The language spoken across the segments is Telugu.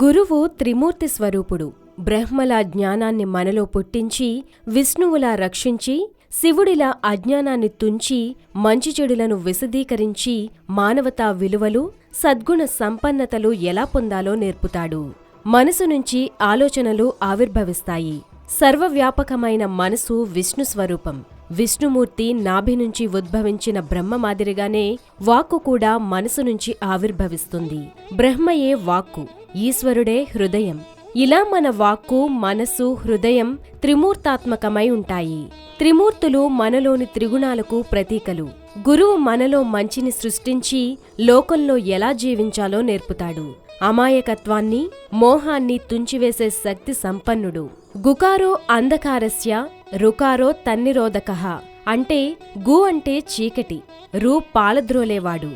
గురువు త్రిమూర్తి స్వరూపుడు. బ్రహ్మలా జ్ఞానాన్ని మనలో పుట్టించి, విష్ణువులా రక్షించి, శివుడిలా అజ్ఞానాన్ని తుంచి, మంచి చెడులను విశదీకరించి, మానవతా విలువలు, సద్గుణ సంపన్నతలు ఎలా పొందాలో నేర్పుతాడు. మనసు నుంచి ఆలోచనలు ఆవిర్భవిస్తాయి. సర్వవ్యాపకమైన మనసు విష్ణు స్వరూపం. విష్ణుమూర్తి నాభి నుంచి ఉద్భవించిన బ్రహ్మ మాదిరిగానే వాక్కు కూడా మనసు నుంచి ఆవిర్భవిస్తుంది. బ్రహ్మయే వాక్కు, ఈశ్వరుడే హృదయం. ఇలా మన వాక్కు, మనసు, హృదయం త్రిమూర్తాత్మకమై ఉంటాయి. త్రిమూర్తులు మనలోని త్రిగుణాలకు ప్రతీకలు. గురువు మనలో మంచిని సృష్టించి లోకంలో ఎలా జీవించాలో నేర్పుతాడు. అమాయకత్వాన్ని, మోహాన్ని తుంచివేసే శక్తి సంపన్నుడు. గుకారో అంధకారస్య, రుకారో తన్నిరోధకః. అంటే గు అంటే చీకటి, రు పాలద్రోలేవాడు.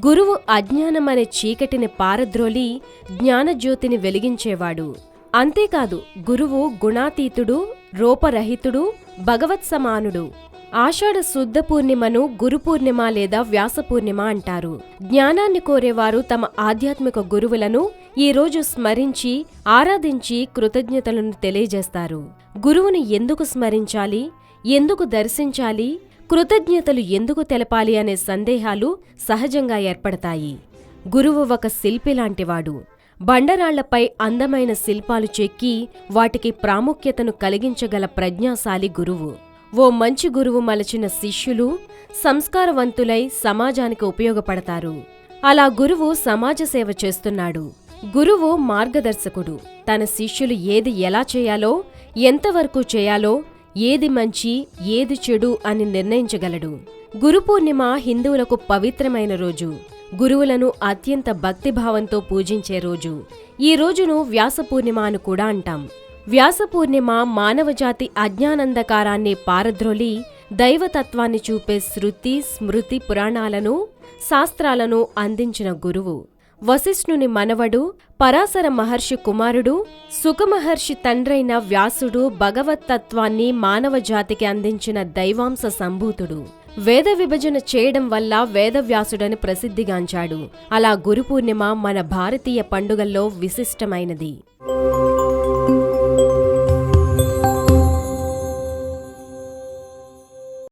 గురువు అజ్ఞానమనే చీకటిని పారద్రోలి జ్ఞానజ్యోతిని వెలిగించేవాడు. అంతేకాదు, గురువు గుణాతీతుడు, రూపరహితుడు, భగవత్సమానుడు. ఆషాఢ శుద్ధ పూర్ణిమను గురుపూర్ణిమ లేదా వ్యాసపూర్ణిమ అంటారు. జ్ఞానాన్ని కోరేవారు తమ ఆధ్యాత్మిక గురువులను ఈరోజు స్మరించి, ఆరాధించి కృతజ్ఞతలను తెలియజేస్తారు. గురువుని ఎందుకు స్మరించాలి, ఎందుకు దర్శించాలి, కృతజ్ఞతలు ఎందుకు తెలపాలి అనే సందేహాలు సహజంగా ఏర్పడతాయి. గురువు ఒక శిల్పిలాంటివాడు. బండరాళ్లపై అందమైన శిల్పాలు చెక్కి వాటికి ప్రాముఖ్యతను కలిగించగల ప్రజ్ఞాశాలి గురువు. ఓ మంచి గురువు మలచిన శిష్యులు సంస్కారవంతులై సమాజానికి ఉపయోగపడతారు. అలా గురువు సమాజ సేవ చేస్తున్నాడు. గురువు మార్గదర్శకుడు. తన శిష్యులు ఏది ఎలా చేయాలో, ఎంతవరకు చేయాలో, ఏది మంచి, ఏది చెడు అని నిర్ణయించగలడు. గురుపూర్ణిమ హిందువులకు పవిత్రమైన రోజు. గురువులను అత్యంత భక్తిభావంతో పూజించే రోజు. ఈ రోజును వ్యాసపూర్ణిమ అని కూడా అంటాం. వ్యాసపూర్ణిమ మానవజాతి అజ్ఞానందకారాన్ని పారద్రోలి దైవతత్వాన్ని చూపే శృతి, స్మృతి, పురాణాలను, శాస్త్రాలను అందించిన గురువు. వశిష్ఠుని మనవడు, పరాశర మహర్షి కుమారుడు, సుఖమహర్షి తండ్రైన వ్యాసుడు భగవత్తత్వాన్ని మానవజాతికి అందించిన దైవాంశ సంభూతుడు. వేద విభజన చేయడం వల్ల వేదవ్యాసుడని ప్రసిద్ధిగాంచాడు. అలా గురుపూర్ణిమ మన భారతీయ పండుగల్లో విశిష్టమైనది.